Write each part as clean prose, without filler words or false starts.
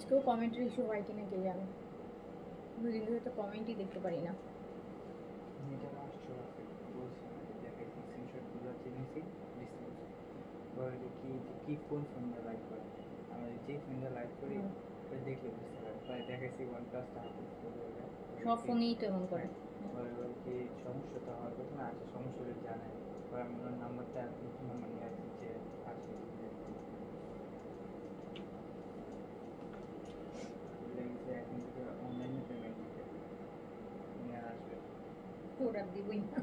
আজকেও কমেন্টের ইস্যু হয় কিনা কে জানে, দুদিন ধরে তো কমেন্টই দেখতে পারি না। কি কোন ফোনটা লাইক করে আমি যে ফোনটা লাইক করি দেখলে বুঝতে পারি দেখাইছি OnePlus টা সব ফোনেই তো এমন করে। কি সমস্যাটা হওয়ার কথা না, আচ্ছা সমস্যাটা জানাই আমি ওনার নাম্বারটা নতুন নাম্বার নিয়ে আসছি যে আসে এখন থেকে অনলাইনে পেমেন্ট দিতে নিয়ে আসবে। ওরা দিবই না,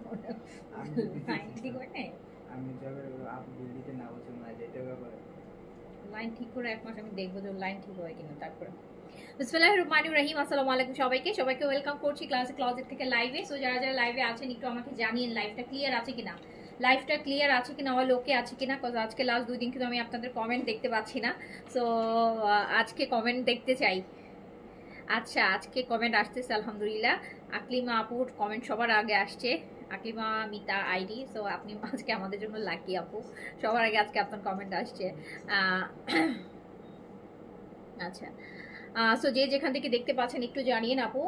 লাইন ঠিক হয় না। আমি যাবে আপনি বিল দিতে না বলছেন না, যেটা ব্যাপারে লাইন ঠিক করে 1 মাস আমি দেখবো যে লাইন ঠিক হয় কিনা, তারপরে। বিসমিল্লাহির রহমানির রহিম। আসসালামু আলাইকুম সবাইকে ওয়েলকাম করছি ক্লজেট থেকে লাইভে। সো যারা যারা লাইভে আছেন একটু আমাকে জানিয়েন লাইভটা ক্লিয়ার আছে কিনা, অল ওকে আছে কিনা। কজ আজকে লাস্ট 2 দিন কিন্তু আমি আপনাদের কমেন্ট দেখতে পাচ্ছি না। সো আজকে কমেন্ট দেখতে চাই। আচ্ছা, আজকে কমেন্ট আসতেছে আলহামদুলিল্লাহ। আকলিমা আপুর কমেন্ট সবার আগে আসছে, আকলিমা মিতা আইডি। সো আপনি আজকে আমাদের জন্য লাকি আপু, সবার আগে আজকে আপনার কমেন্ট আসছে। আচ্ছা, সো যে যেখান থেকে দেখতে পাচ্ছেন একটু জানিয়েন আপু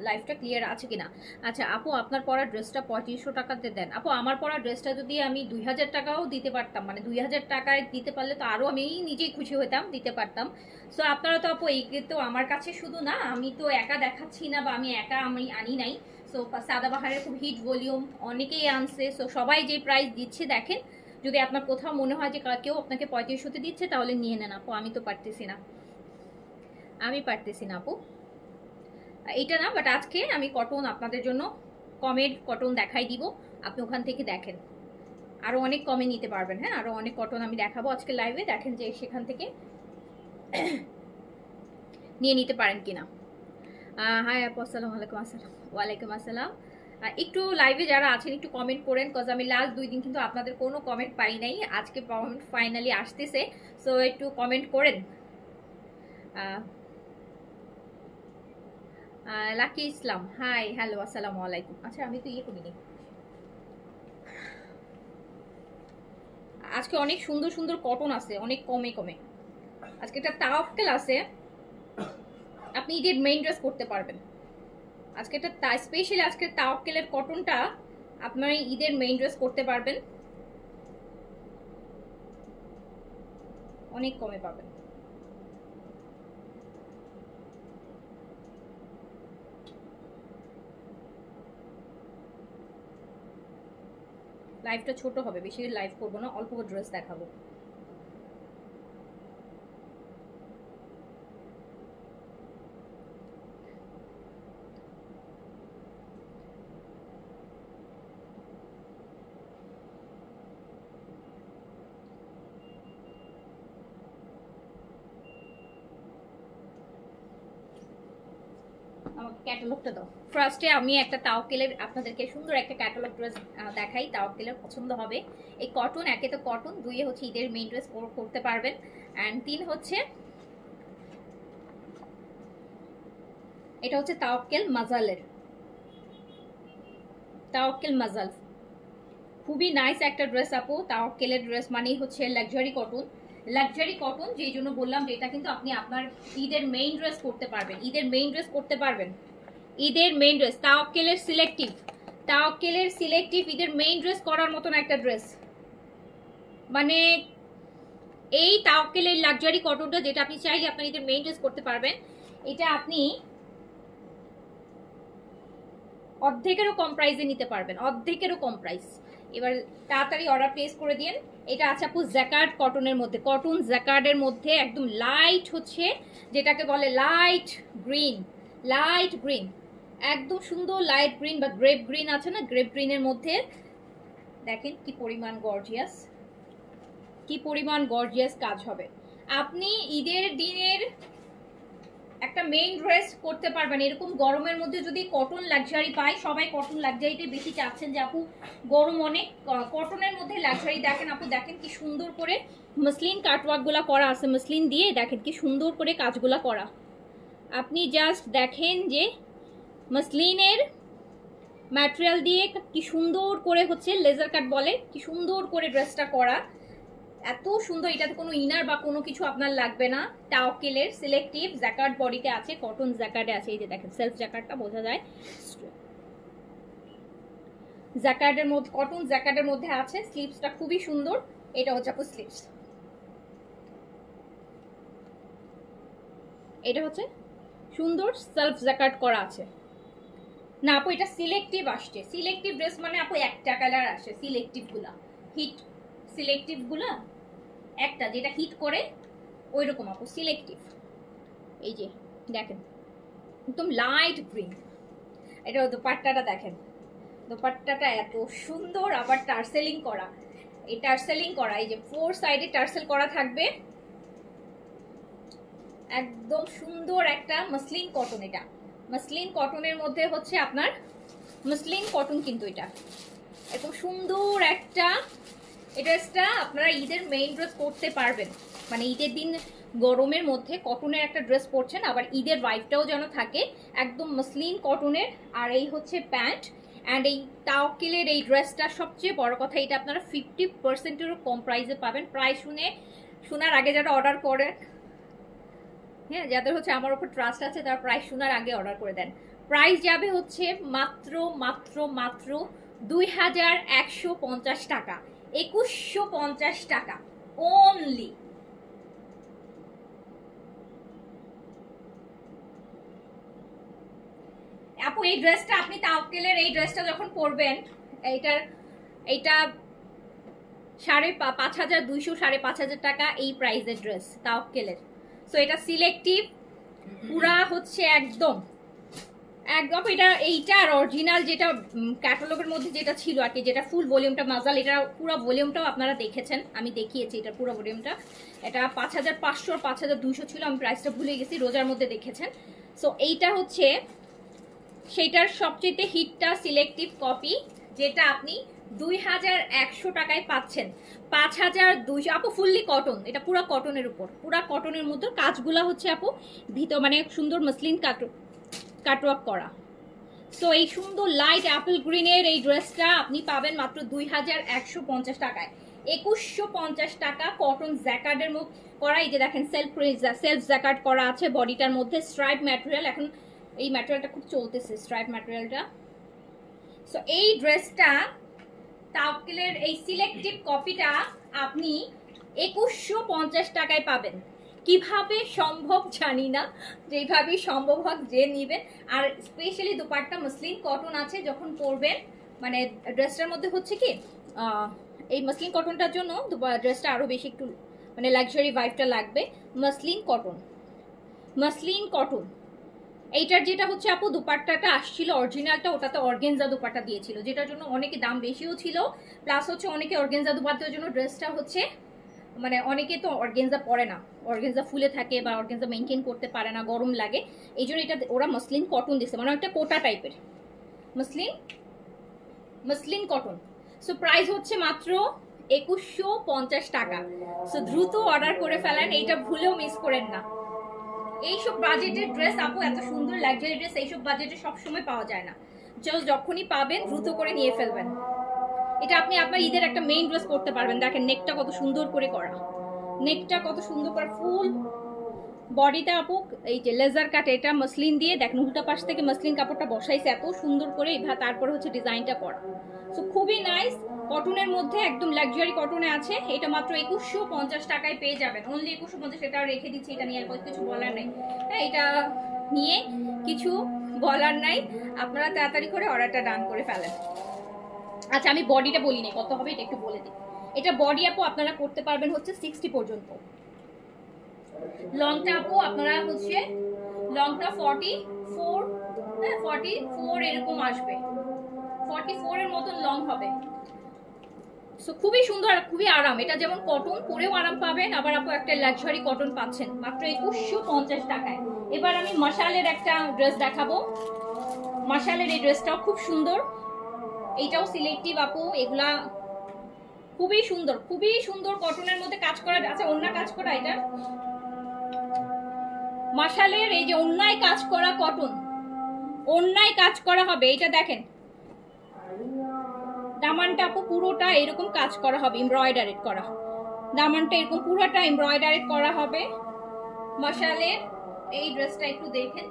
লাইফটা ক্লিয়ার আছে কিনা। আচ্ছা আপু, আপনার পরা ড্রেসটা 3500 টাকাতে দেন। আপু আমার পরা ড্রেসটা যদি আমি 2000 টাকাও দিতে পারতাম, মানে 2000 টাকায় দিতে পারলে তো আরও আমি নিজেই খুশি হতাম, দিতে পারতাম। সো আপনারা তো আপু এই তো আমার কাছে শুধু না, আমি তো একা দেখাচ্ছি না, বা আমি একা আনি নাই। সো সাদাবাহারের খুব হিট ভলিউম, অনেকেই আনছে। সো সবাই যে প্রাইস দিচ্ছে দেখেন, যদি আপনার কোথাও মনে হয় যে কেউ আপনাকে 3500তে দিচ্ছে তাহলে নিয়ে নেন আপু। আমি তো পারতেছি না, আপু এইটা না। বাট আজকে আমি কটন আপনাদের জন্য কমের কটন দেখাই দিব, আপনি ওখান থেকে দেখেন, আরো অনেক কমে নিতে পারবেন। হ্যাঁ, আরো অনেক কটন আমি দেখাবো আজকে লাইভে, দেখেন যে সেখান থেকে নিয়ে নিতে পারেন কিনা। হাই আপু, আসসালামু আলাইকুম। আসসালাম, ওয়ালাইকুম আসসালাম। একটু লাইভে যারা আছেন একটু কমেন্ট করেন, কজ আমি লাস্ট 2 দিন কিন্তু আপনাদের কোনো কমেন্ট পাই নাই, আজকে কমেন্ট ফাইনালি আসতেছে। সো একটু কমেন্ট করেন। লাকি ইসলাম, হাই হ্যালো, আসসালামু আলাইকুম। আচ্ছা আমি তো করিনি আজকে। অনেক সুন্দর সুন্দর কটন আছে, অনেক কমে। আজকে একটা তাওয়াক্কেল আছে, আপনি ঈদের মেইন ড্রেস করতে পারবেন। আজকে একটা স্পেশালি আজকে তাওয়াক্কেলের কটনটা আপনারা ঈদের মেইন ড্রেস করতে পারবেন, অনেক কমে পাবেন। লাইভটা ছোট হবে, বেশি লাইভ করবো না, অল্প ড্রেস দেখাবো। আমাকে ক্যাটালগটা দাও। ফার্স্টে আমি একটা তাওয়াক্কেলের আপনাদেরকে সুন্দর একটা ক্যাটালগ ড্রেস দেখাই, তাওয়াক্কেলের পছন্দ হবে। এই কটন, একে তো কটন, 2 হচ্ছে ঈদের মেইন ড্রেস করতে পারবেন, অ্যান্ড 3 হচ্ছে এটা হচ্ছে তাওয়াক্কেল মাজালের, তাওয়াক্কেল মাজাল খুবই নাইস একটা ড্রেস আপু। তাওয়াক্কেলের ড্রেস মানেই হচ্ছে লাক্সারি কটন, যেই জন্য বললাম যে এটা কিন্তু আপনি আপনার ঈদের মেইন ড্রেস করতে পারবেন, ঈদের মেইন ড্রেস তাওয়াক্কেলের সিলেক্টিভ ঈদের মেইন ড্রেস করার মতন একটা ড্রেস। মানে এই তাওয়াক্কেলের লাক্সারি কটনটা যেটা আপনি চাইলে আপনার ঈদের মেইন ড্রেস করতে পারবেন, এটা আপনি অর্ধেকেরও কম প্রাইসে নিতে পারবেন, অর্ধেকেরও কম প্রাইস। এবার তাড়াতাড়ি অর্ডার প্লেস করে দিন। এটা আছে আপু জ্যাকার্ড কটনের মধ্যে, কটন জ্যাকার্ডের মধ্যে একদম লাইট হচ্ছে, যেটাকে বলে লাইট গ্রিন, একদম সুন্দর লাইট গ্রিন বা গ্রেপ গ্রিন আছে না, গ্রেপ গ্রিনের মধ্যে দেখেন কি পরিমাণ গর্জিয়াস কাজ হবে। আপনি ঈদের দিনের একটা মেইন ড্রেস করতে পারবেন এরকম গরমের মধ্যে। যদি কটন লাক্সারি পাই, সবাই কটন লাক্সারিটাই বেশি চাচ্ছেন যে আপু গরম অনেক, কটনের মধ্যে লাক্সারি। দেখেন আপু, দেখেন কি সুন্দর করে মসলিন কাটওয়ার্ক গুলা করা আছে, মসলিন দিয়ে দেখেন কি সুন্দর করে কাজগুলা করা। আপনি জাস্ট দেখেন যে মসলিনের ম্যাটেরিয়াল দিয়ে কি সুন্দর করে হচ্ছে লেজার কাট বলে, কি সুন্দর করে ড্রেসটা করা। এত সুন্দর, এটাতে কোনো ইনার বা কোনো কিছু আপনার লাগবে না। টাওকেলের সিলেক্টিভ জ্যাকার্ড বডিতে আছে, কটন জ্যাকার্ডে আছে। এই যে দেখেন সেলফ জ্যাকার্ডটা বোঝা যায়, জ্যাকার্ডের মধ্যে, কটন জ্যাকার্ডের মধ্যে আছে। স্লিভসটা খুবই সুন্দর। এটা হচ্ছে আপু স্লিভস, এটা হচ্ছে সুন্দর সেলফ জ্যাকার্ড করা আছে। না আপু এটা সিলেক্টিভ আসছে, সিলেক্টিভ ড্রেস মানে আপু একটা কালার আসে, সিলেক্টিভ গুলা হিট, সিলেক্টিভ গুলা একটা যেটা হিট করে ওই রকম আপু সিলেক্টিভ। এই যে দেখেন একদম লাইট গ্রিন। এটা দোপাট্টাটা দেখেন, দোপাট্টাটা এত সুন্দর, আবার টার্সেলিং করা। এই টার্সেলিং করা, এই যে 4 সাইডে টার্সেল করা থাকবে, একদম সুন্দর একটা মসলিন কটন। এটা মসলিন কটনের মধ্যে হচ্ছে আপনার মসলিন কটন, কিন্তু এটা এত সুন্দর একটা, এই ড্রেসটা আপনারা ঈদের মেইন ড্রেস করতে পারবেন। মানে ঈদের দিন গরমের মধ্যে কটনের একটা ড্রেস পরছেন, আবার ঈদের ভাইবটাও যেন থাকে, একদম মসলিন কটনের। আর এই হচ্ছে প্যান্ট অ্যান্ড এই টাওকেলের এই ড্রেসটা সবচেয়ে বড় কথা, এটা আপনারা 50%-এরও কম প্রাইসে পাবেন। প্রাইস শোনার আগে যারা অর্ডার করেন, হ্যাঁ যাদের হচ্ছে আমার উপর ট্রাস্ট আছে, তারা প্রাইস শোনার আগে অর্ডার করে দেন। প্রাইস যাবে হচ্ছে মাত্র মাত্র মাত্র 2150 টাকা, 2150 টাকা অনলি। আপু এই ড্রেসটা আপনি তাওকেলের এই ড্রেসটা যখন পরবেন, এইটার এইটা 5200 5500 টাকা এই প্রাইসের ড্রেস তাওকেলের। সো এটা সিলেক্টিভ পুরা হচ্ছে একদম একদম। এটা এইটার অরিজিনাল যেটা ক্যাটালগের মধ্যে যেটা ছিল আর কি, যেটা ফুল ভলিউমটা মাজাল, এটা পুরো ভলিউমটাও আপনারা দেখেছেন, আমি দেখিয়েছি এটা পুরো ভলিউমটা। এটা 5500 আর 5200 ছিল, আমি প্রাইসটা ভুলে গেছি, রোজার মধ্যে দেখেছেন। সো এইটা হচ্ছে সেটার সবচেয়ে হিটটা সিলেক্টিভ কপি, যেটা আপনি 2100 টাকায় পাচ্ছেন। 5200 আপু ফুললি কটন, এটা পুরো কটনের উপর, পুরো কটনের মধ্যে কাজগুলা হচ্ছে আপু ভিতর মানে সুন্দর মসলিন কাটওয়ার্ক করা। সো এই সুন্দর লাইট অ্যাপল গ্রিনের এই ড্রেসটা আপনি পাবেন মাত্র 2150 টাকায়। 2150 টাকা কটন জ্যাকার্ডের মধ্যে করা। এই যে দেখেন সেলফ জ্যাকার্ড করা আছে বডিটার মধ্যে, স্ট্রাইপ ম্যাটেরিয়াল, এখন এই ম্যাটেরিয়ালটা খুব চলতেছে স্ট্রাইপ ম্যাটেরিয়ালটা। সো এই ড্রেসটা তাওকেলের এই সিলেক্টিভ কপিটা আপনি 2150 টাকায় পাবেন। কিভাবে সম্ভব জানি না, যেভাবেই সম্ভব হোক যে নিবেন। আর স্পেশালি দোপাট্টা মসলিন কটন আছে, যখন পরবেন মানে ড্রেসটার মধ্যে হচ্ছে কি এই মসলিন কটনটার জন্য ড্রেসটা আরো বেশি একটু মানে লাক্সারি ভাইবটা লাগবে। Muslin cotton, muslin cotton. এইটার যেটা হচ্ছে আপু দুপাট্টাটা আসছিল অরিজিনালটা, ওটাতে অর্গেনজা দুপাট্টা দিয়েছিল, যেটার জন্য অনেকে দাম বেশিও ছিল। প্লাস হচ্ছে অনেকে অর্গেনজা দুপাট্টার জন্য ড্রেসটা হচ্ছে মানে অনেকে তো অর্গেনজা পরে না, অর্গেনজা ফুলে থাকে বা অর্গেনজা মেনটেন করতে পারে না, গরম লাগে, এই জন্য এটা ওরা মসলিন কটন দিচ্ছে, মানে একটা কোটা টাইপের মসলিন কটন। সো প্রাইস হচ্ছে মাত্র 2150 টাকা। সো দ্রুত অর্ডার করে ফেলেন, এইটা ভুলেও মিস করেন না। এইসব বাজেটের ড্রেস আপু, এত সুন্দর লাক্সারি ড্রেস এইসব বাজেটে সবসময় পাওয়া যায় না। যখনই পাবেন দ্রুত করে নিয়ে ফেলবেন। এটা আপনি আপনার ঈদের একটা মেইন ড্রেস করতে পারবেন। দেখেন নেকটা কত সুন্দর করে করা, নেকটা কত সুন্দর করে ফুল বডিটা আপু এই যে লেজার কাট, এটা মসলিন দিয়ে দেখেন উল্টা পাশ থেকে মসলিন কাপড়টা বসাইছে এত সুন্দর করে, তারপরে হচ্ছে ডিজাইনটা করা। সো খুবই নাইস, কটনের মধ্যে একদম লাক্সারি কটনে আছে। এটা মাত্র 2150 টাকায় পেয়ে যাবেন, অনলি 2150। এটা রেখে দিচ্ছি, এটা নিয়ে আর কিছু বলার নেই। হ্যাঁ এটা নিয়ে কিছু বলার নাই, আপনারা তাড়াতাড়ি করে অর্ডারটা ডান করে ফেলেন। আচ্ছা আমি বডিটা বলি নাই কত হবে, এটা একটু বলে দিই। এটা বডি আপু আপনারা করতে পারবেন হচ্ছে 60 পর্যন্ত। লংটা আপু আপনারা হচ্ছে লংটা 44, হ্যাঁ 44 এরকম আসবে, 44 এর মতন লং হবে। সো খুবই সুন্দর আর খুবই আরাম। এটা যেমন কটন, পরেও আরাম পাবেন, আবার আপু একটা লাক্সারি কটন পাচ্ছেন মাত্র 2150 টাকায়। এবার আমি মশালের একটা ড্রেস দেখাবো। মশালের এই ড্রেসটাও খুব সুন্দর, এইটাও সিলেক্টিভ আপু, এগুলা খুবই সুন্দর, খুবই সুন্দর কটনের মধ্যে কাজ করা আছে, ওন্না কাজ করা। এটা মশালের এই যে ওন্নায় কাজ করা কটন, ওন্নায় কাজ করা হবে। এটা দেখেন দামানটা আপু পুরোটা এরকম কাজ করা হবে, এমব্রয়ডারি করা, দামানটা এরকম পুরোটা এমব্রয়ডারি করা হবে মশালের। এই ড্রেসটা একটু দেখেন,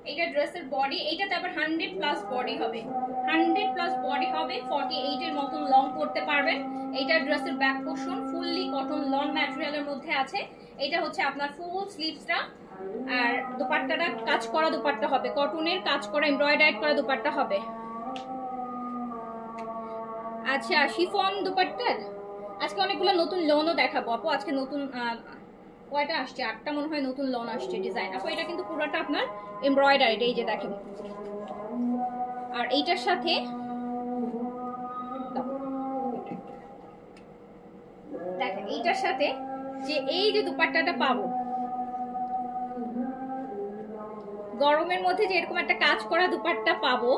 এইটা ড্রেসের বডি, এইটাতে আবার 100+ বডি হবে, 100+ বডি হবে, 48 এর মতন লং করতে পারবেন। এইটা ড্রেসের back portion fully cotton lawn ম্যাটেরিয়ালের মধ্যে আছে। এটা হচ্ছে আপনার ফুল স্লিভসটা, আর দোপাট্টাটা কাজ করা দোপাট্টা হবে, কটনের কাজ করা এমব্রয়ডারি করা দোপাট্টা হবে। আচ্ছা শিফন দোপাট্টার আজকে অনেকগুলো নতুন লনও দেখাবো আপু। আজকে নতুন কয়টা আসছে, 8টা মনে হয় নতুন লন আসছে ডিজাইন আপু। এটা কিন্তু পুরোটা আপনার এমব্রয়ডারি, এই যে দেখেন। আর এইটার সাথে দেখেন এইটার সাথে যে এই যে দুপাট্টাটা পাবো গরমের মধ্যে, যে এরকম একটা কাজ করা দুপাট্টা পাবো,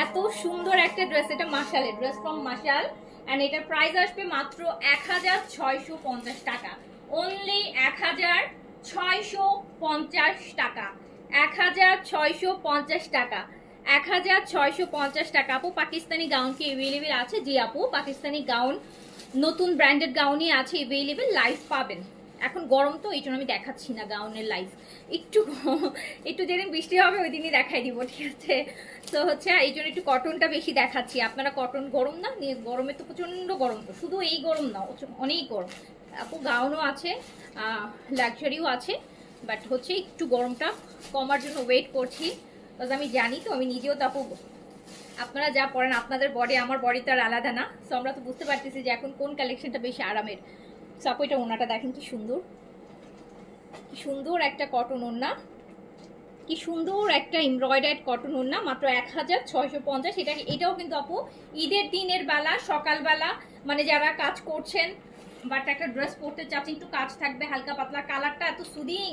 এত সুন্দর একটা ড্রেস। এটা মাশালের ড্রেস ফ্রম মাশাল, এন্ড এটার প্রাইস আসবে মাত্র 1650 টাকা, অনলি 1650 টাকা, 1650 টাকা, 1650 টাকা। আপু পাকিস্তানি গাউন কি অ্যাভেলেবেল আছে? জি আপু, পাকিস্তানি গাউন নতুন ব্র্যান্ডেড গাউনই আছে অ্যাভেলেবেল, লাইভ পাবেন। এখন গরম তো এই জন্য আমি দেখাচ্ছি না গাউনের লাইভ, একটু একটু যেদিন বৃষ্টি হবে ওই দিনই দেখাই দিব, ঠিক আছে? তো হচ্ছে এই জন্য একটু কটনটা বেশি দেখাচ্ছি। আপনারা কটন গরম না, গরমে তো প্রচন্ড গরম, তো শুধু এই গরম না, অনেক গরম আপু। গাউনও আছে, লাক্সারিও আছে, বাট হচ্ছে একটু গরমটা কমার জন্য ওয়েট করছি, বিকজ আমি জানি তো, আমি নিজেও তো আপু, আপনারা যা পরেন আপনাদের বডি আমার বডি তো আর আলাদা না, সো আমরা তো বুঝতে পারতেছি যে এখন কোন কালেকশনটা বেশি আরামের। সো আপু এটা ওনাটা দেখেন কি সুন্দর, কি সুন্দর একটা কটন ওড়না, কি সুন্দর একটা এমব্রয়ডার্ড কটন ওড়না, মাত্র 1650। এটাও কিন্তু আপু ঈদের দিনের বেলা সকালবেলা, মানে যারা কাজ করছেন বাট একটা ড্রেস পরতে চাচ্ছেন, একটু কাজ থাকবে হালকা পাতলা, কালারটা এত সুদিং,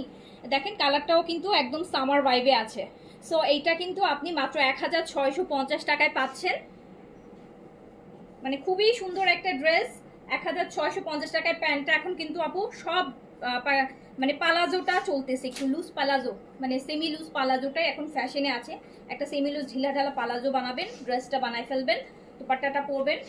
দেখেন কালারটাও কিন্তু একদম সামার ভাইবে আছে। সো এইটা কিন্তু আপনি মাত্র 1650 টাকায় পাচ্ছেন, মানে খুবই সুন্দর একটা ড্রেস 1650 টাকায়। প্যান্টটা এখন কিন্তু আপু সব মানে পালাজোটা চলতেছে, একটু লুজ পালাজো, মানে সেমি লুজ পালাজোটাই এখন ফ্যাশনে আছে। একটা সেমি লুজ ঢিলা ঢালা পালাজো বানাবেন, ড্রেসটা বানাই ফেলবেন, দুপাট্টাটা পরবেন,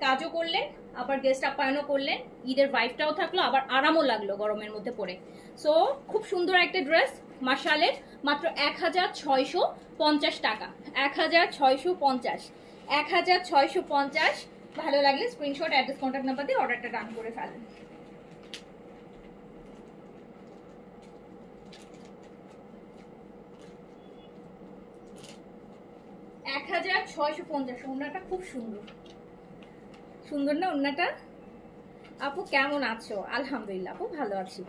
কাজও করলেন, আবার গেস্ট আপ্যায়নও করলেন, ঈদের ভাইবটাও থাকলো, আবার আরামও লাগলো গরমের মধ্যে পরে। সো খুব সুন্দর একটা ড্রেস মাশালের, মাত্র 1650 টাকা, 1650, 1650। ভালো লাগলে স্ক্রিনশট অ্যাড্রেস কন্ট্যাক্ট নাম্বার দিয়ে অর্ডারটা ডান করে ফেলেন। এক 1650। ওড়নাটা খুব সুন্দর, সুন্দর না ওড়নাটা? আপু কেমন আছো? আলহামদুলিল্লাহ আপু ভালো আছি।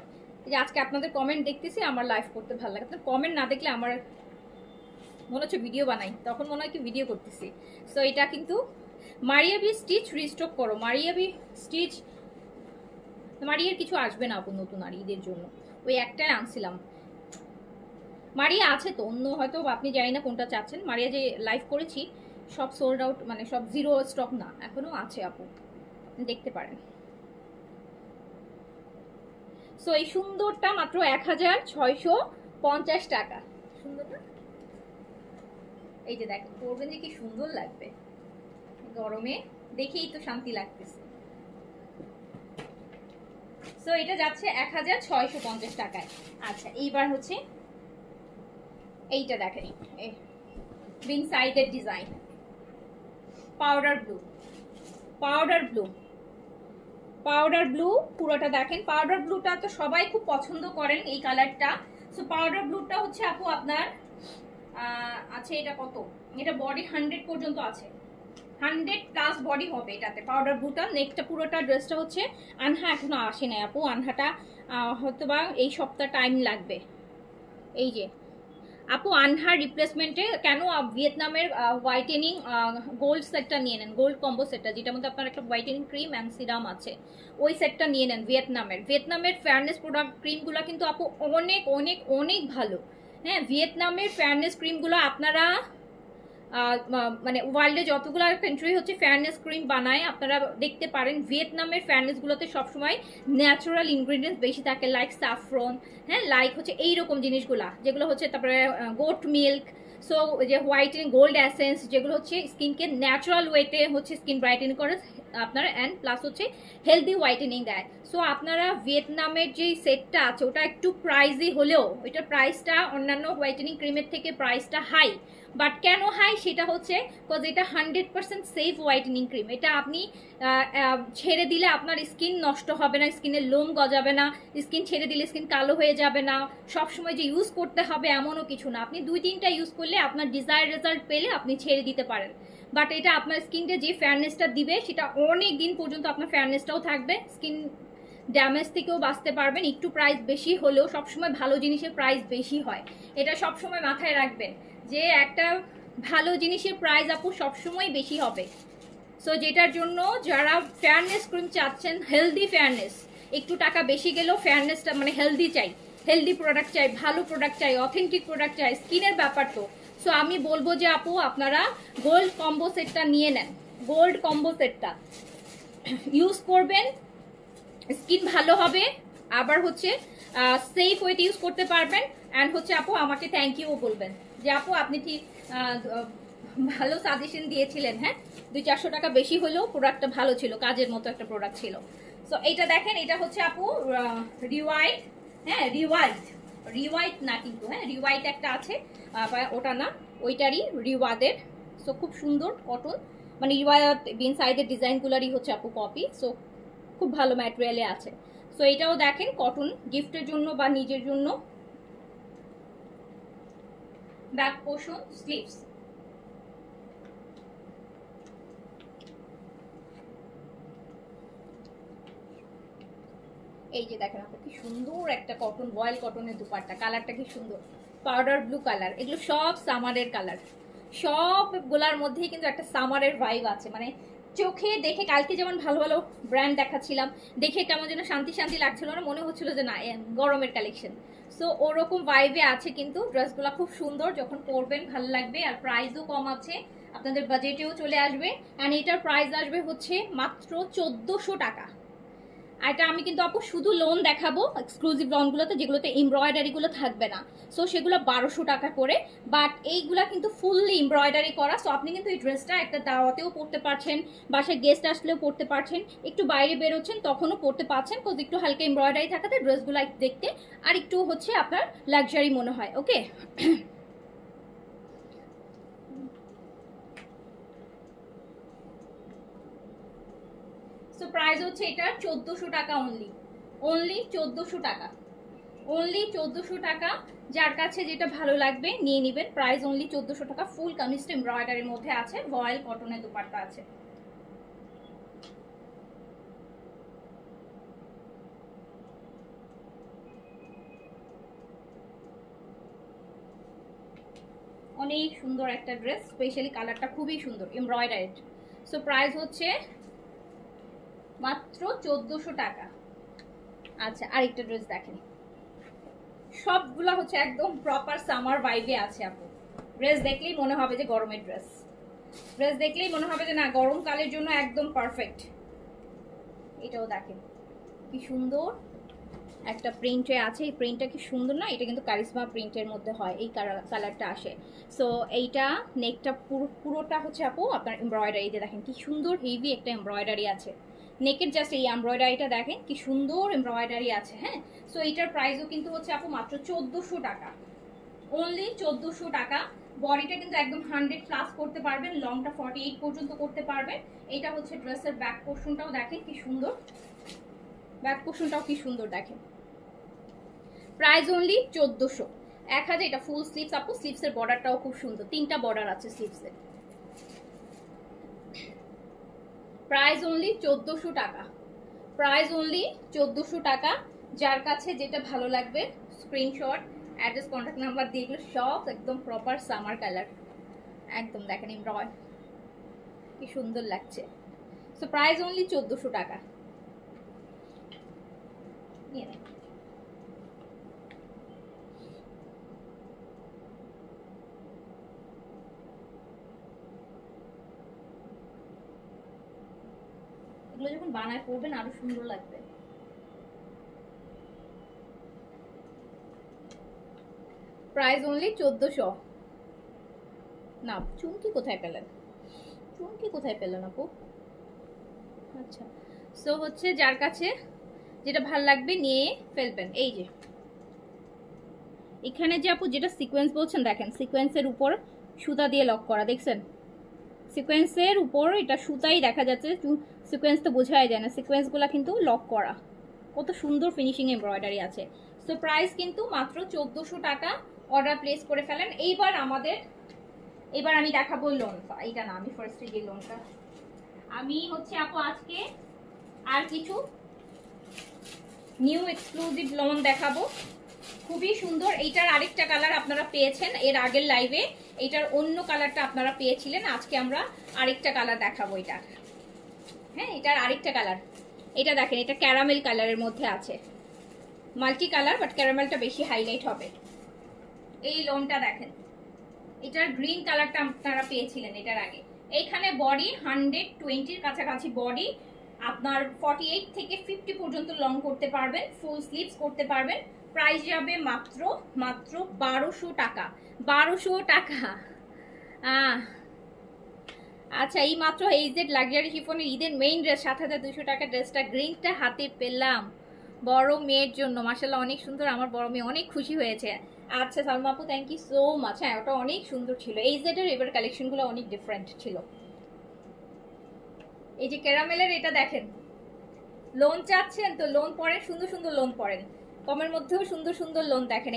এই যে আজকে আপনাদের কমেন্ট দেখতেছি, আমার লাইভ করতে ভালো লাগে। আপনার কমেন্ট না দেখলে আমার মনে হচ্ছে ভিডিও বানাই, তখন মনে হয় কি ভিডিও করতেছি। সো এটা কিন্তু মারিয়াবি স্টিচ রিস্টক করো, মারিয়াবি স্টিচ, মারিয়ার কিছু আসবে না আপু নতুন আর ঈদের জন্য, ওই একটাই আনছিলাম। মারিয়া আছে তো অন্য, হয়তো আপনি জানি না কোনটা চাচ্ছেন। মারিয়া যে লাইভ করেছি সব সোল্ড আউট, মানে সব জিরো স্টক না, এখনো আছে আপু, দেখতে পারেন। সো এই সুন্দরটা মাত্র 1650 টাকা, সুন্দর না? এই যে দেখেন পরবেন যে কি সুন্দর লাগবে গরমে, দেখেই তো শান্তি লাগতেছে। সো এটা যাচ্ছে 1650 টাকায়। আচ্ছা এইবার হচ্ছে এইটা দেখেন, রিং সাইডের design, powder blue, powder blue, powder blue পুরোটা দেখেন। পাউডার ব্লুটা তো সবাই খুব পছন্দ করেন এই কালারটা। সো পাউডার ব্লুটা হচ্ছে আপু আপনার আছে, এটা কত, এটা বডি 100 পর্যন্ত আছে, 100+ বডি হবে এটাতে পাউডার ব্লুটা। নেকটা পুরোটা ড্রেসটা হচ্ছে আনহা এখনো আসে নাই আপু, আনহাটা হয়তো বা এই সপ্তাহ টাইম লাগবে। এই যে আপু আনহার রিপ্লেসমেন্টে কেন ভিয়েতনামের হোয়াইটেনিং গোল্ড সেটটা নিয়ে নেন, গোল্ড কম্বো সেটটা, যেটার মধ্যে আপনার একটা হোয়াইটেনিং ক্রিম অ্যান্ড সিরাম আছে, ওই সেটটা নিয়ে নেন। ভিয়েতনামের ফেয়ারনেস প্রোডাক্ট ক্রিমগুলো কিন্তু আপু অনেক অনেক অনেক ভালো। হ্যাঁ ভিয়েতনামের ফেয়ারনেস ক্রিমগুলো আপনারা মানে ওয়ার্ল্ডে যতগুলো কান্ট্রি হচ্ছে ফেয়ারনেস ক্রিম বানায়, আপনারা দেখতে পারেন ভিয়েতনামের ফেয়ারনেসগুলোতে সবসময় ন্যাচারাল ইনগ্রিডিয়েন্টস বেশি থাকে, লাইক স্যাফরন, হ্যাঁ লাইক হচ্ছে এইরকম জিনিসগুলা যেগুলো হচ্ছে, তারপরে গোট মিল্ক, সো যে হোয়াইটেনিং গোল্ড অ্যাসেন্স যেগুলো হচ্ছে স্কিনকে ন্যাচারাল ওয়েতে হচ্ছে স্কিন ব্রাইটেনিং করে আপনার, অ্যান্ড প্লাস হচ্ছে হেলদি হোয়াইটেনিং দেয়। সো আপনারা ভিয়েতনামের যেই সেটটা আছে ওটা একটু প্রাইসই হলেও ওইটার প্রাইসটা অন্যান্য হোয়াইটেনিং ক্রিমের থেকে প্রাইসটা হাই। বাট কেন হাই সেটা হচ্ছে বিকজ এটা 100% সেফ হোয়াইটেনিং ক্রিম। এটা আপনি ছেড়ে দিলে আপনার স্কিন নষ্ট হবে না, স্কিনের লোম গজাবে না, স্কিন ছেড়ে দিলে স্কিন কালো হয়ে যাবে না, সবসময় যে ইউজ করতে হবে এমনও কিছু না। আপনি 2-3টা ইউজ করলে আপনার ডিজায়ার রেজাল্ট পেলে আপনি ছেড়ে দিতে পারেন। বাট এটা আপনার স্কিনকে যে ফেয়ারনেসটা দিবে সেটা অনেক দিন পর্যন্ত আপনার ফেয়ারনেসটাও থাকবে, স্কিন ড্যামেজ থেকেও বাঁচতে পারবেন। একটু প্রাইস বেশি হলেও সবসময় ভালো জিনিসের প্রাইস বেশি হয়, এটা সবসময় মাথায় রাখবেন যে একটা ভালো জিনিসের প্রাইস আপু সবসময় বেশি হবে। সো যেটার জন্য যারা ফেয়ারনেস ক্রিম চাচ্ছেন, হেলদি ফেয়ারনেস, একটু টাকা বেশি গেলেও ফেয়ারনেসটা মানে হেলদি চাই, হেলদি প্রোডাক্ট চাই, ভালো প্রোডাক্ট চাই, অথেন্টিক প্রোডাক্ট চাই, স্কিনের ব্যাপার তো। সো আমি বলবো যে আপু আপনারা গোল্ড কম্বো সেটটা নিয়ে নেন। গোল্ড কম্বো সেটটা ইউজ করবেন, স্কিন ভালো হবে, আবার হচ্ছে সেফ ওয়েতে ইউজ করতে পারবেন, অ্যান্ড হচ্ছে আপু আমাকে থ্যাংক ইউ বলবেন যে আপু আপনি ঠিক ভালো সাজেশন দিয়েছিলেন। হ্যাঁ, 200-400 টাকা বেশি হলেও প্রোডাক্টটা ভালো ছিল, কাজের মতো একটা প্রোডাক্ট ছিল। সো এইটা দেখেন, এটা হচ্ছে আপু রিওয়াইট, হ্যাঁ রিওয়াইট না কিন্তু, হ্যাঁ রিওয়াইট একটা আছে, ওটা না ওইটারই রিওয়াদের। সো খুব সুন্দর কটন, মানে রিওয়ায়াত বিন সাইডের ডিজাইনগুলোরই হচ্ছে আপু কপি। সো খুব ভালো ম্যাটেরিয়ালে আছে। সো এটাও দেখেন কটন, গিফটের জন্য বা নিজের জন্য। ব্যাক পোর্শন, স্লিভস, এই যে দেখেন আপু কি সুন্দর একটা কটন, বয়েল কটনের দুপাট্টা, কালারটা কি সুন্দর, পাউডার ব্লু কালার। এগুলো সব সামারের কালার, সবগুলার মধ্যেই কিন্তু একটা সামারের ভাইব আছে। মানে চোখে দেখে কালকে যেমন ভালো ভালো ব্র্যান্ড দেখাচ্ছিলাম, দেখে কেমন যেন শান্তি শান্তি লাগছিল না, মনে হচ্ছিল যে না গরমের কালেকশন। সো ওরকম ভাইবে আছে, কিন্তু ড্রেসগুলো খুব সুন্দর, যখন পরবেন ভালো লাগবে। আর প্রাইসও কম আছে, আপনাদের বাজেটেও চলে আসবে। অ্যান্ড এটার প্রাইস আসবে হচ্ছে মাত্র 1400 টাকা। আর এটা আমি কিন্তু আপু শুধু লোন দেখাবো এক্সক্লুসিভ লোনগুলোতে, যেগুলোতে এমব্রয়ডারিগুলো থাকবে না। সো সেগুলো 1200 টাকা করে, বাট এইগুলা কিন্তু ফুললি এমব্রয়ডারি করা। সো আপনি কিন্তু এই ড্রেসটা একটা দাওয়াতেও পরতে পারছেন, বাসায় গেস্ট আসলেও পরতে পারছেন, একটু বাইরে বেরোচ্ছেন তখনও পরতে পারছেন, বিকজ একটু হালকা এমব্রয়ডারি থাকাতে ড্রেসগুলো দেখতে আর একটু হচ্ছে আপনার লাক্সারি মনে হয়। ওকে, সো প্রাইস হচ্ছে এটা 1400 টাকা অনলি, অনলি 1400 টাকা, অনলি 1400 টাকা। যার কাছে যেটা ভালো লাগবে নিয়ে নেবেন। প্রাইস অনলি 1400 টাকা। ফুল কামিজটা এমব্রয়ডারির মধ্যে আছে, ভয়েল কটনের দুপাট্টা আছে। অনেক সুন্দর একটা ড্রেস, স্পেশালি কালারটা খুবই সুন্দর, এমব্রয়ডারিড। সো প্রাইস হচ্ছে মাত্র 1400 টাকা। আচ্ছা, আরেকটা ড্রেস দেখেন, সবগুলা হচ্ছে একদম প্রপার সামার ভাইবে আছে আপু। ড্রেস দেখলেই মনে হবে যে গরমের ড্রেস, ড্রেস দেখলেই মনে হবে যে না গরমকালের জন্য একদম পারফেক্ট। এটাও দেখেন কি সুন্দর একটা প্রিন্টে আছে, এই প্রিন্টটা কি সুন্দর না? এটা কিন্তু কারিশমা প্রিন্টের মধ্যে হয়, এই কালারটা আসে। সো এইটা নেকটা পুরোটা হচ্ছে আপু আপনার এমব্রয়ডারিতে, দেখেন কি সুন্দর হেভি একটা এমব্রয়ডারি আছে নেকের। জাস্ট এই এমব্রয়ডারিটা দেখেন কি সুন্দর এমব্রয়ডারি আছে। হ্যাঁ, সো এইটার প্রাইসও কিন্তু হচ্ছে আপু মাত্র 1400 টাকা, অনলি 1400 টাকা। বডিটা কিন্তু একদম 100+ করতে পারবেন, লংটা 48 পর্যন্ত করতে পারবেন। এটা হচ্ছে ড্রেসের ব্যাক পোর্শনটাও দেখেন কি সুন্দর, ব্যাক পোর্শনটাও কি সুন্দর দেখেন। Price only 1400, 1000। এটা ফুল স্লিভস আপু, স্লিভসের বর্ডারটাও খুব সুন্দর, 3টা বর্ডার আছে স্লিভসে। প্রাইস অনলি 1400 টাকা, প্রাইস অনলি 1400 টাকা। যার কাছে যেটা ভালো লাগবে স্ক্রিনশট, অ্যাড্রেস, কন্ট্যাক্ট নাম্বার দিয়ে, এগুলো সব একদম প্রপার সামার কালার, একদম দেখেন এমব্রয় কি সুন্দর লাগছে। সো প্রাইস অনলি 1400 টাকা। এগুলো যখন বানায় পরবেন আরো সুন্দর লাগবে। Price only 1400। না চুমকি কোথায় পেলেন, চুমকি কোথায় পেলেন আপু? আচ্ছা, সো হচ্ছে যার কাছে যেটা ভাল লাগবে নিয়ে ফেলবেন। এই যে এখানে যে আপু যেটা সিকোয়েন্স বলছেন, দেখেন সিকোয়েন্সের উপর সুতা দিয়ে লক করা, দেখছেন সিকোয়েন্সের উপর এটা সুতাই দেখা যাচ্ছে, সিকোয়েন্স তো বোঝাই যায় না, সিকোয়েন্সগুলো কিন্তু লক করা, কত সুন্দর ফিনিশিং এমব্রয়ডারি আছে। সো প্রাইস কিন্তু মাত্র 1400 টাকা। অর্ডার প্লেস করে ফেলেন। এবার আমি দেখাবো লোনটা, এটা না আমি ফার্স্টে যে লোনটা আমি হচ্ছে আপু আজকে আর কিছু নিউ এক্সক্লুসিভ লোন দেখাবো, খুবই সুন্দর। এইটার আরেকটা কালার আপনারা পেয়েছেন এর আগের লাইভে, এইটার অন্য কালারটা আপনারা পেয়েছিলেন, আজকে আমরা আরেকটা কালার দেখাবো এটার। হ্যাঁ, এটার আরেকটা কালার, এটা দেখেন, এটা ক্যারামেল কালারের মধ্যে আছে, মাল্টি কালার বাট ক্যারামেলটা বেশি হাইলাইট হবে। এই লোনটা দেখেন, এটার গ্রিন কালারটা আপনারা পেয়েছিলেন এটার আগে। এইখানে বডি 120-র কাছাকাছি বডি, আপনার 48 থেকে 50 পর্যন্ত লং করতে পারবেন, ফুল স্লিভস করতে পারবেন। প্রাইস যাবে মাত্র 1200 টাকা, 1200 টাকা। আচ্ছা, এই মাত্র এইজেড লাক্সারি শিফনের ঈদের মেইন ড্রেস 7200 টাকা ড্রেসটা গ্রিনটা হাতে পেলাম বড় মেয়ের জন্য, মাশাআল্লাহ অনেক সুন্দর, আমার বড় মেয়ে অনেক খুশি হয়েছে। আচ্ছা সালমা আপু, থ্যাংক ইউ সো মাচ। হ্যাঁ, ওটা অনেক সুন্দর ছিল। এইজেড এর এবার কালেকশনগুলো অনেক ডিফারেন্ট ছিল। এই যে ক্যারামেলের এটা দেখেন, লোন চাচ্ছেন তো লোন পরেন, সুন্দর সুন্দর লোন পরেন, কমের মধ্যেও সুন্দর সুন্দর লোন দেখেন।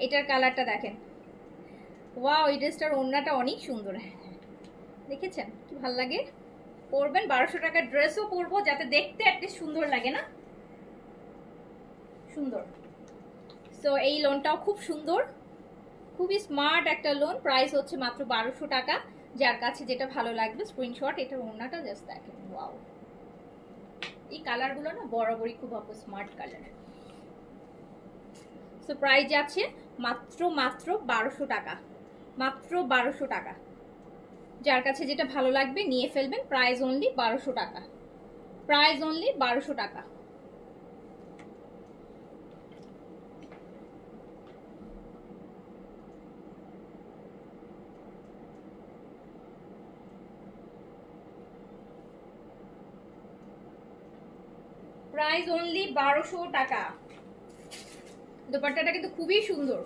এটার কালারটা দেখেন, ওয়াও, এই ড্রেসটার ওড়নাটা অনেক সুন্দর, দেখেছেন কি ভালো লাগে। পরবেন, 1200 টাকার ড্রেসও পরবো যাতে দেখতে একটা সুন্দর লাগে না, সুন্দর। সো এই লোনটাও খুব সুন্দর, খুবই স্মার্ট একটা লোন। প্রাইস হচ্ছে মাত্র 1200 টাকা। যার কাছে যেটা ভালো লাগবে স্ক্রিনশট, এটার ওড়নাটা জাস্ট দেখেন, ওয়াও, এই কালারগুলো না বরাবরই খুব স্মার্ট কালার। সো প্রাইস যাচ্ছে মাত্র 1200 টাকা, মাত্র 1200 টাকা। যার কাছে যেটা ভালো লাগবে নিয়ে ফেলবেন। প্রাইস অনলি 1200 টাকা, প্রাইস অনলি 1200 টাকা। প্রাইস অনলি 1200 টাকা। দোপাট্টাটা কিন্তু খুবই সুন্দর,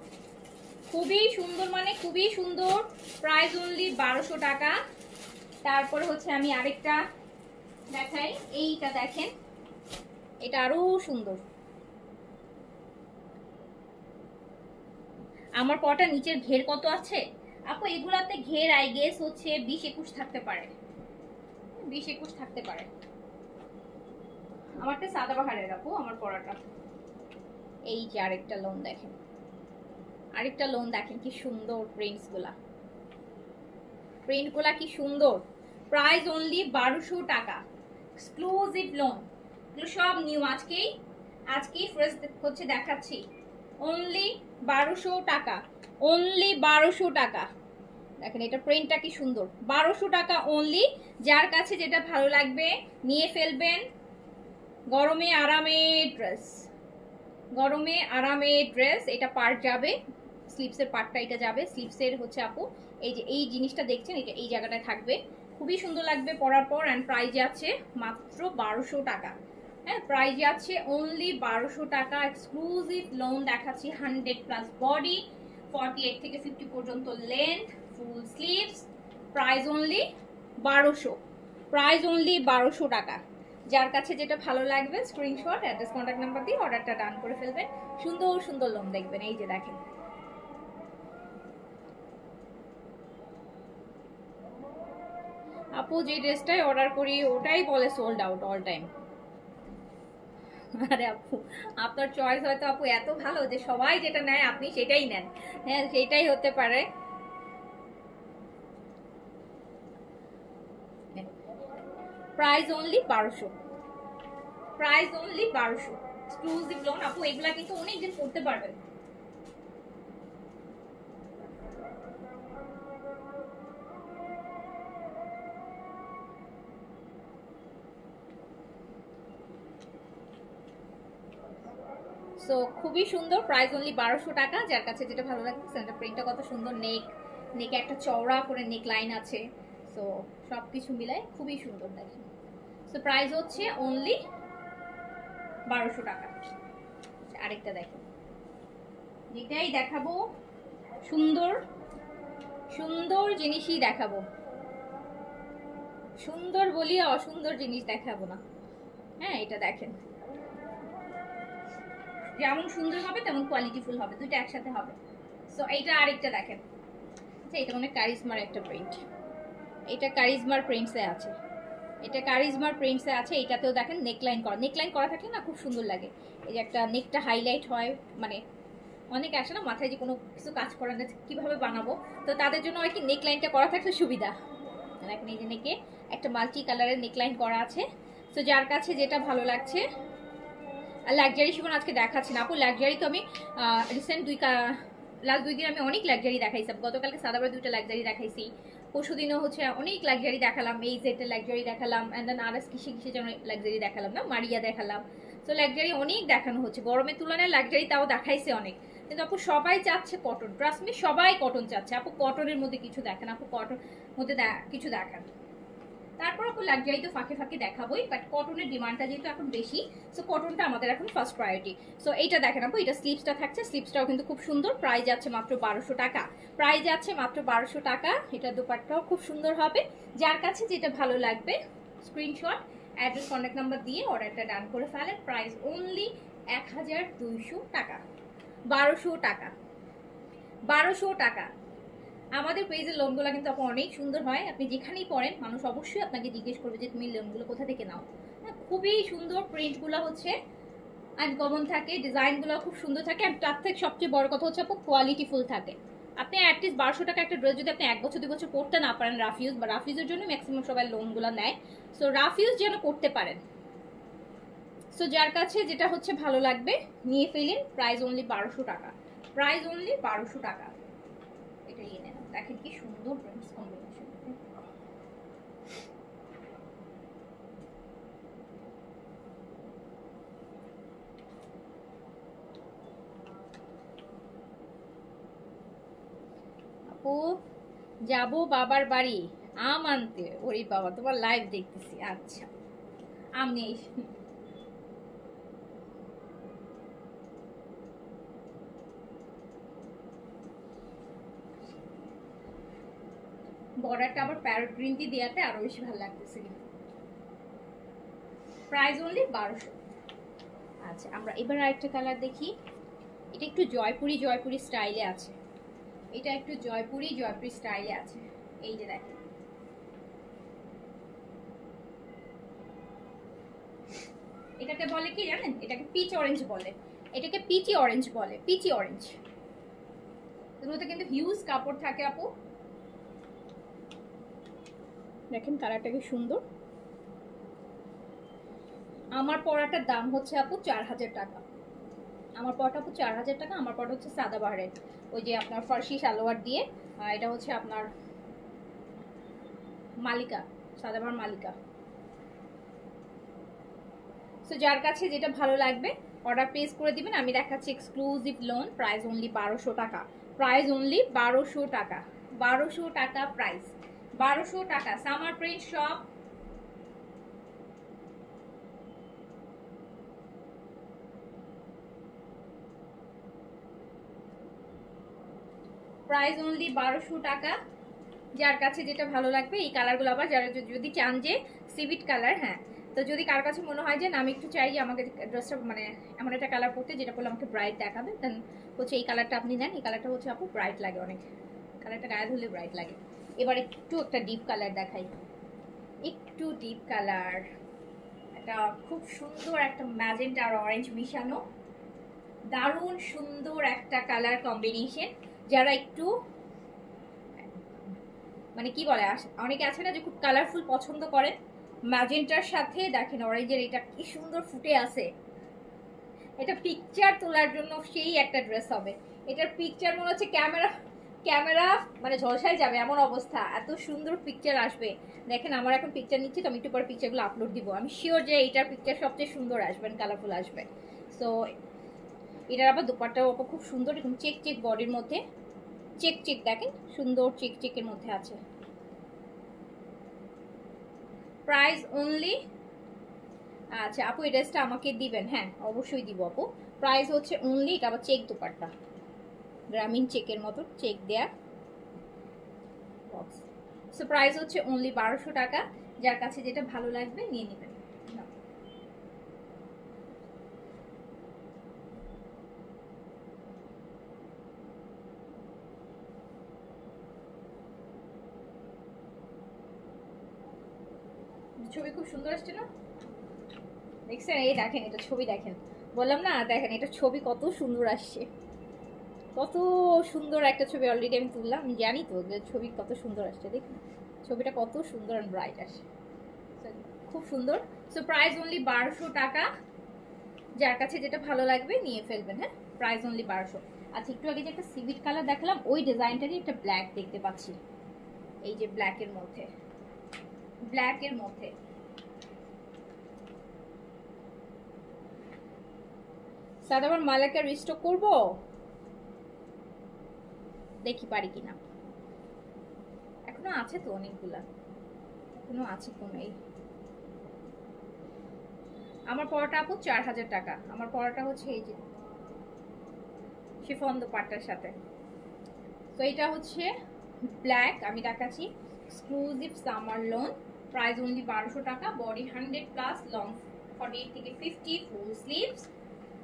খুবই সুন্দর, মানে খুবই সুন্দর। প্রাইস অনলি 1200 টাকা। তারপরে হচ্ছে আমি আরেকটা দেখাই, এইটা দেখেন, এটা আরো সুন্দর। আমার পটা নিচের ঘের কত আছে আপু? এগুলাতে ঘের আই গেস হচ্ছে 20-21 থাকতে পারে, 20-21 থাকতে পারে। আমারটা সাদাবাহারের আপু, আমার পরাটা। এই যে আরেকটা লোন দেখেন, আরেকটা লোন দেখেন, কি সুন্দর প্রিন্টস গুলা, প্রিন্ট গুলা কি সুন্দর। প্রাইস অনলি 1200 টাকা, এক্সক্লুসিভ লোন, এগুলো সব নিউ, আজকেই ফার্স্ট হচ্ছে দেখাচ্ছি। অনলি 1200 টাকা, অনলি 1200 টাকা। দেখেন এটা প্রিন্টটা কি সুন্দর, 1200 টাকা অনলি। যার কাছে যেটা ভালো লাগবে নিয়ে ফেলবেন। গরমে আরামের ড্রেস, গরমে আরামের ড্রেস। এটা পার্ট যাবে, স্লিপসের পার্টটা এটা যাবে, স্লিপসের হচ্ছে আপু এই যে এই জিনিসটা দেখছেন, এটা এই জায়গাটায় থাকবে, খুবই সুন্দর লাগবে পরার পর। অ্যান্ড প্রাইস আছে মাত্র 1200 টাকা। হ্যাঁ, প্রাইস আছে অনলি 1200 টাকা। এক্সক্লুসিভ লোন দেখাচ্ছি, 100+ বডি, 48 থেকে 50 পর্যন্ত লেন্থ, ফুল sleeves. Price only 1200, price only 1200 টাকা। যার কাছে যেটা ভালো লাগবে স্ক্রিনশট, অ্যাড্রেস, কন্ট্যাক্ট নাম্বার দিয়ে অর্ডারটা ডান করে ফেলবেন। সুন্দর সুন্দর লোন দেখবেন, এই যে দেখেন। আপু যে ড্রেসটাই অর্ডার করি ওটাই বলে সোল্ড আউট অল টাইম। আরে আপু, আপনার চয়েস হয়তো আপু এত ভালো যে সবাই যেটা নেয় আপনি সেটাই নেন। হ্যাঁ, সেটাই হতে পারে। Price only 1200, price only 1200। Exclusive loan আপু, এগুলা কিন্তু অনেকদিন পড়তে পারবেন। সো খুবই সুন্দর, প্রাইস অনলি 1200 টাকা। যার কাছে যেটা ভালো লাগবে, সেটা প্রিন্টটা কত সুন্দর, নেক নেকে একটা চওড়া করে নেক লাইন আছে। সো সব কিছু মিলায় খুবই সুন্দর দেখেন। সো প্রাইস হচ্ছে অনলি 1200 টাকা। আরেকটা দেখেন, যেটাই দেখাবো সুন্দর সুন্দর জিনিসই দেখাবো, সুন্দর বলি অসুন্দর জিনিস দেখাবো না। হ্যাঁ, এটা দেখেন, যেমন সুন্দর হবে তেমন কোয়ালিটিফুল হবে, দুটো একসাথে হবে। সো এইটা আরেকটা দেখেন, আচ্ছা এটা মানে কারিজমার একটা প্রিন্ট, এটা কারিজমার প্রিন্টসে আছে, এটা কারিজমার প্রিন্টসে আছে। এটাতেও দেখেন নেকলাইন করা, নেকলাইন করা থাকলে না খুব সুন্দর লাগে। এই যে একটা নেকটা হাইলাইট হয়, মানে অনেকে আসে না মাথায় যে কোনো কিছু কাজ করার না কিভাবে বানাবো, তো তাদের জন্য আর কি নেকলাইনটা করা থাকলে সুবিধা। দেখেন এই যে নেকে একটা মাল্টি কালারের নেকলাইন করা আছে। তো যার কাছে যেটা ভালো লাগছে, আর লাক্সারি শিফন আজকে দেখাচ্ছি না আপু, লাক্সারি তো আমি রিসেন্ট লাস্ট 2 দিন আমি অনেক লাক্সারি দেখাইছি। গতকালকে সাদাবার 2টা লাক্সারি দেখাইছি, পরশুদিনও হচ্ছে অনেক লাক্সারি দেখালাম, এই সেটের লাক্সারি দেখালাম, অ্যান্ড দেন আরএস কিসে কিসে যেন লাক্সারি দেখালাম না, মারিয়া দেখালাম। তো লাক্সারি অনেক দেখানো হচ্ছে, গরমের তুলনায় লাক্সারি তাও দেখাইছে অনেক। কিন্তু আপু সবাই চাচ্ছে কটন, ট্রাস্ট মি সবাই কটন চাচ্ছে। আপু কটনের মধ্যে কিছু দেখেন, আপু কটন মধ্যে কিছু দেখান। তারপর আপু লাক্সারি তো ফাঁকে ফাঁকে দেখাবোই, বাট কটনের ডিমান্ডটা যেহেতু এখন বেশি, সো কটনটা আমাদের এখন ফার্স্ট প্রায়োরিটি। সো এইটা দেখেন আপু, এটা স্লিভসটা থাকছে, স্লিভসটাও কিন্তু খুব সুন্দর, প্রাইস যাচ্ছে মাত্র 1200 টাকা, প্রাইস যাচ্ছে মাত্র 1200 টাকা। এটা দোপাট্টাও খুব সুন্দর হবে। যার কাছে যেটা ভালো লাগবে স্ক্রিনশট, অ্যাড্রেস, কন্ট্যাক্ট নাম্বার দিয়ে অর্ডারটা ডান করে ফেলেন। প্রাইস অনলি 1200 টাকা, 1200 টাকা, 1200 টাকা। আমাদের পেজের লোনগুলো কিন্তু আপু অনেক সুন্দর হয়, আপনি যেখানেই পড়েন মানুষ অবশ্যই আপনাকে জিজ্ঞেস করবে যে তুমি লোনগুলো কোথা থেকে নাও। হ্যাঁ, খুবই সুন্দর, প্রিন্টগুলো হচ্ছে আনকমন থাকে, ডিজাইনগুলো খুব সুন্দর থাকে, আর তার থেকে সবচেয়ে বড় কথা হচ্ছে আপু কোয়ালিটিফুল থাকে। আপনি অ্যাটলিস্ট 1200 টাকা একটা ড্রেস যদি আপনি 1 বছর 2 বছর পড়তে না পারেন, রাফিউজ বা রাফিউজের জন্য ম্যাক্সিমাম সবাই লোনগুলো নেয়, সো রাফিউজ যেন করতে পারেন। সো যার কাছে যেটা হচ্ছে ভালো লাগবে নিয়ে ফেলেন, প্রাইস অনলি 1200 টাকা, প্রাইস অনলি 1200 টাকা। এটা নিয়ে নেন, দেখেন কি সুন্দর প্রিন্টস কম্বিনেশন। আপু যাবো বাবার বাড়ি আম আনতে, ওরে বাবা তোমার লাইভ দেখতেছি, আচ্ছা আম নেই। বর্ডারটা আবার প্যারট গ্রিনটি দেওয়াতে আরো বেশি ভালো লাগতেছে। Price only 1200। আচ্ছা আমরা এবার আরেকটা কালার দেখি, এটা একটু জয়পুরি জয়পুরি স্টাইলে আছে, এটা একটু জয়পুরি জয়পুরি স্টাইলে আছে। এই যে দেখেন, এটাকে বলে কি জানেন, এটাকে পিচ অরেঞ্জ বলে, এটাকে পিচি অরেঞ্জ বলে, পিচি অরেঞ্জ। এগুলোতে কিন্তু হিউজ কাপড় থাকে আপু, দেখেন কালারটা কি সুন্দর। আমার পরাটার দাম হচ্ছে আপু 4000 টাকা, আমার পরাটা আপু 4000 টাকা। আমার পরাটা হচ্ছে সাদাবাহারের, ওই যে আপনার ফার্সি সালোয়ার দিয়ে, এটা হচ্ছে আপনার মালিকা, সাদাবাহার মালিকা। সো যার কাছে যেটা ভালো লাগবে অর্ডার প্লেস করে দিবেন। আমি দেখাচ্ছি এক্সক্লুসিভ লোন, প্রাইস অনলি 1200 টাকা, প্রাইস অনলি 1200 টাকা, 1200 টাকা প্রাইস, 1200 টাকা। Summer print shop, price only 1200 টাকা। যার কাছে যেটা ভালো লাগবে, এই কালারগুলো আবার যারা যদি চান যে সিভিট কালার, হ্যাঁ তো যদি কার কাছে মনে হয় যে না আমি একটু চাই যে আমাকে ড্রেসটা মানে এমন একটা কালার পরতে যেটা পরলে আমাকে ব্রাইট দেখাবে, দেন হচ্ছে এই কালারটা আপনি নেন। এই কালারটা হচ্ছে আপু ব্রাইট লাগে অনেক, কালারটা গায়ে ধরলে ব্রাইট লাগে। এবার একটু একটা ডিপ কালার দেখাই, একটু ডিপ কালার, এটা খুব সুন্দর একটা ম্যাজেন্টা আর অরেঞ্জ মিশানো, দারুণ সুন্দর একটা কালার কম্বিনেশন। যারা একটু মানে কি বলে, অনেকে আছে না যে খুব কালারফুল পছন্দ করে, ম্যাজেন্টার সাথে দেখেন অরেঞ্জের এটা কি সুন্দর ফুটে আছে, এটা পিকচার তোলার জন্য সেই একটা ড্রেস হবে। এটার পিকচার মনে হচ্ছে ক্যামেরা ক্যামেরা মানে ঝলসায় যাবে এমন অবস্থা, এত সুন্দর পিকচার আসবে। দেখেন আমার এখন পিকচার নিচ্ছি তো, আমি একটু পরে পিকচারগুলো আপলোড দিব, আমি শিওর যে এইটার পিকচার সবচেয়ে সুন্দর আসবে, কালারফুল আসবে। সো এটার আবার দোপাট্টাও খুব সুন্দর, এরকম চেক চেক বডির মধ্যে, চেক চেক দেখেন, সুন্দর চেক চেকের মধ্যে আছে। প্রাইস অনলি, আচ্ছা আপু এই ড্রেসটা আমাকে দিবেন? হ্যাঁ অবশ্যই দিব আপু। প্রাইস হচ্ছে অনলি, এটা আবার চেক দোপাট্টা, গ্রামীণ চেকের মতো চেক দেয়া বক্স। সো প্রাইস হচ্ছে অনলি 1200 টাকা। যার কাছে যেটা ভালো লাগবে নিয়ে নেবেন। ছবি খুব সুন্দর আসছে না? দেখছেন? এই দেখেন, এটা ছবি দেখেন, বললাম না, দেখেন এটা ছবি কত সুন্দর আসছে, কত সুন্দর একটা ছবি অলরেডি আমি তুললাম। আমি জানি তো যে ছবি কত সুন্দর আসছে, দেখুন ছবিটা কত সুন্দর আর ব্রাইট আসে, খুব সুন্দর। সো প্রাইস অনলি 1200 টাকা। যার কাছে যেটা ভালো লাগবে নিয়ে ফেলবেন। হ্যাঁ প্রাইস অনলি 1200। আচ্ছা একটু আগে যে একটা সিভিট কালার দেখালাম, ওই ডিজাইনটারই একটা ব্ল্যাক দেখতে পাচ্ছি, এই যে ব্ল্যাকের মধ্যে, ব্ল্যাকের মধ্যে। স্যার আবার মালাকা রিস্টক করবো, দেখি পারি কিনা। এখনো আছে তো অনেকগুলা, এখনো আছে কমেই। আমার পড়াটা আপু 4000 টাকা। আমার পড়াটা হচ্ছে এই যে শিফন দোপাট্টার সাথে। তো এটা হচ্ছে ব্ল্যাক, আমি দেখাচ্ছি exclusive summer loan. Price only 1200 টাকা। বডি 100 প্লাস, লং 48 থেকে 50, ফুল স্লিভস।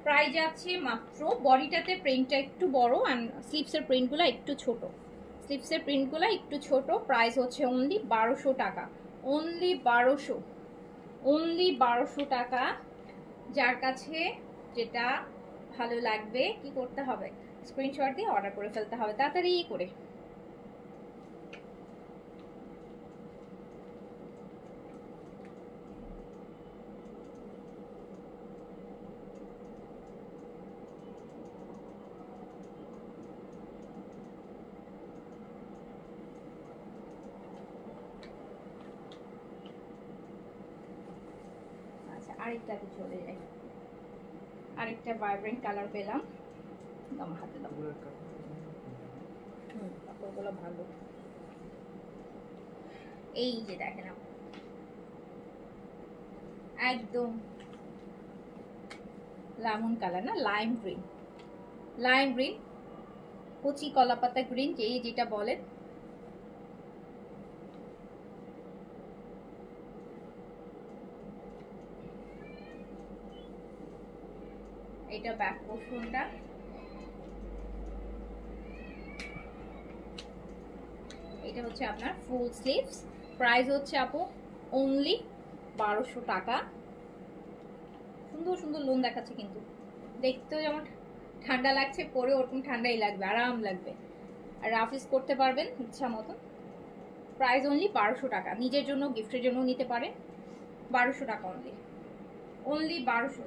প্রাইস যাচ্ছে মাত্র, বডিটাতে প্রিন্টটা একটু বড় অ্যান্ড স্লিভসের প্রিন্টগুলো একটু ছোট, স্লিভসের প্রিন্টগুলো একটু ছোট। প্রাইস হচ্ছে অনলি 1200 টাকা। অনলি 1200, অনলি 1200 টাকা। যার কাছে যেটা ভালো লাগবে কি করতে হবে, স্ক্রিনশট দিয়ে অর্ডার করে ফেলতে হবে তাড়াতাড়ি করে। আচ্ছা আরেকটাতে চলে যাই, আরেকটা ভাইব্রেন্ট কালার পেলাম, আমার হাতে দাও। কাপড়গুলো ভালো, এই যে দেখেন একদম লেমন কালার না, লাইম গ্রিন, লাইম গ্রিন, কচি কলাপাতা গ্রিন, যে যেটা বলেন। এটা ব্যাক পোর্শনটা, এটা হচ্ছে আপনার ফুল স্লিভস। প্রাইস হচ্ছে আপু অনলি 1200 টাকা। সুন্দর সুন্দর লোন দেখাচ্ছে, কিন্তু দেখতেও যেমন ঠান্ডা লাগছে, পরে ওরকম ঠান্ডাই লাগবে, আরাম লাগবে, আর রাফিস করতে পারবেন ইচ্ছা মতন। প্রাইস অনলি 1200 টাকা। নিজের জন্য গিফটের জন্য নিতে পারে, 1200 টাকা অনলি, অনলি 1200।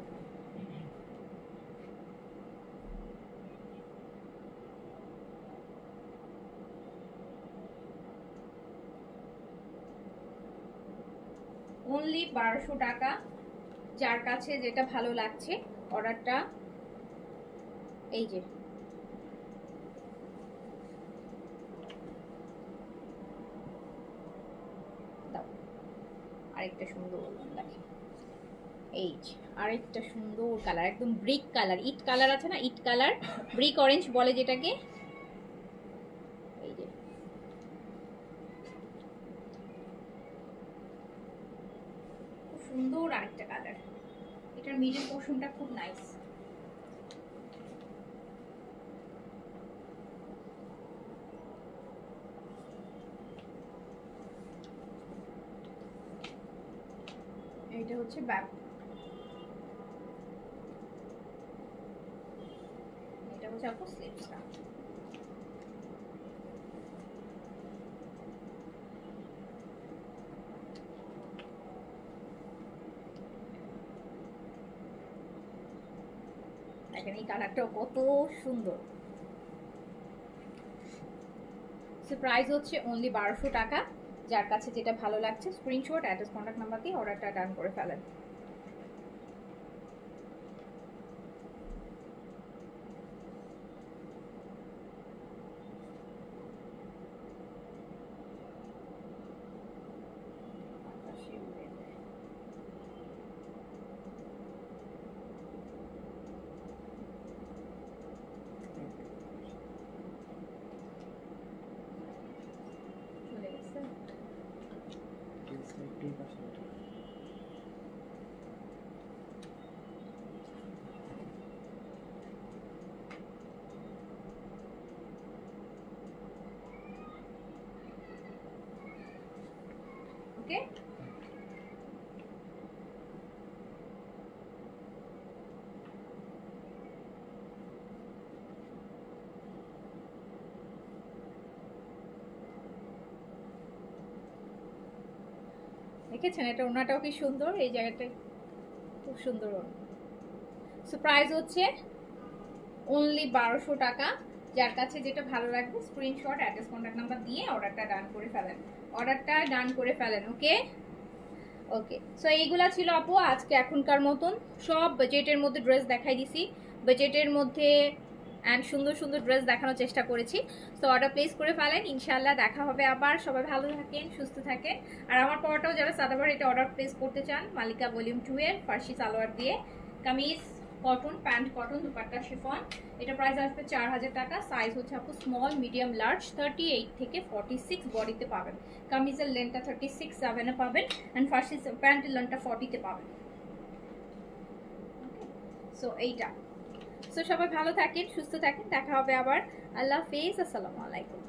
অনলি 1200 টাকা। যার কাছে যেটা ভালো লাগছে অর্ডারটা, এই যে দাও। আরেকটা সুন্দর দেখে, এই যে আরেকটা সুন্দর কালার, একদম ব্রিক কালার, ইট কালার আছে না, ইট কালার, ব্রিক অরেঞ্জ বলে যেটাকে, এই যে খুব সুন্দর আরেকটা কালার। এটার মিডল পোর্শনটা খুব নাইস। এটা হচ্ছে ব্যাক, এটা হচ্ছে আপু স্লিভসটা। দেখেন এই কালারটাও কত সুন্দর। প্রাইস হচ্ছে অনলি 1200 টাকা। যার কাছে যেটা ভালো লাগছে স্ক্রিনশট, অ্যাড্রেস, কন্ট্যাক্ট নাম্বার দিয়ে অর্ডারটা ডান করে ফেলেন। ঠিক আছে। ওকে, দেখেছেন এটা ওনাটাও কি সুন্দর, এই জায়গাটায় খুব সুন্দর। সো প্রাইস হচ্ছে অনলি 1200 টাকা। যার কাছে যেটা ভালো লাগবে স্ক্রিনশট অ্যাড্রেস কন্ট্যাক্ট নাম্বার দিয়ে অর্ডারটা ডান করে ফেলেন, অর্ডারটা ডান করে ফেলেন। ওকে ওকে, সো এইগুলা ছিল আপু আজকে এখনকার মতন। সব বাজেটের মধ্যে ড্রেস দেখাই দিছি, বাজেটের মধ্যে অ্যান্ড সুন্দর সুন্দর ড্রেস দেখানোর চেষ্টা করেছি। সো অর্ডার প্লেস করে ফেলেন, ইনশাল্লাহ দেখা হবে আবার। সবাই ভালো থাকেন, সুস্থ থাকেন। আর আমার পরাটাও যারা সাদাবার এটা অর্ডার প্লেস করতে চান, মালিকা ভলিউম 2 এর ফার্সি সালোয়ার দিয়ে, kameez cotton, pant cotton, dupatta chiffon. এটা প্রাইস আসবে 4000 টাকা। সাইজ হচ্ছে আপু স্মল, মিডিয়াম, লার্জ, 38 থেকে 46 বডিতে পাবেন। কামিজের লেন্থটা 36/7 এ পাবেন এন্ড ফার্সি প্যান্টের লেন্থটা 40 তে পাবেন। সো এইটা। সো সবাই ভালো থাকেন, সুস্থ থাকেন, দেখা হবে আবার। আল্লাহ হাফেজ, আসসালামু আলাইকুম।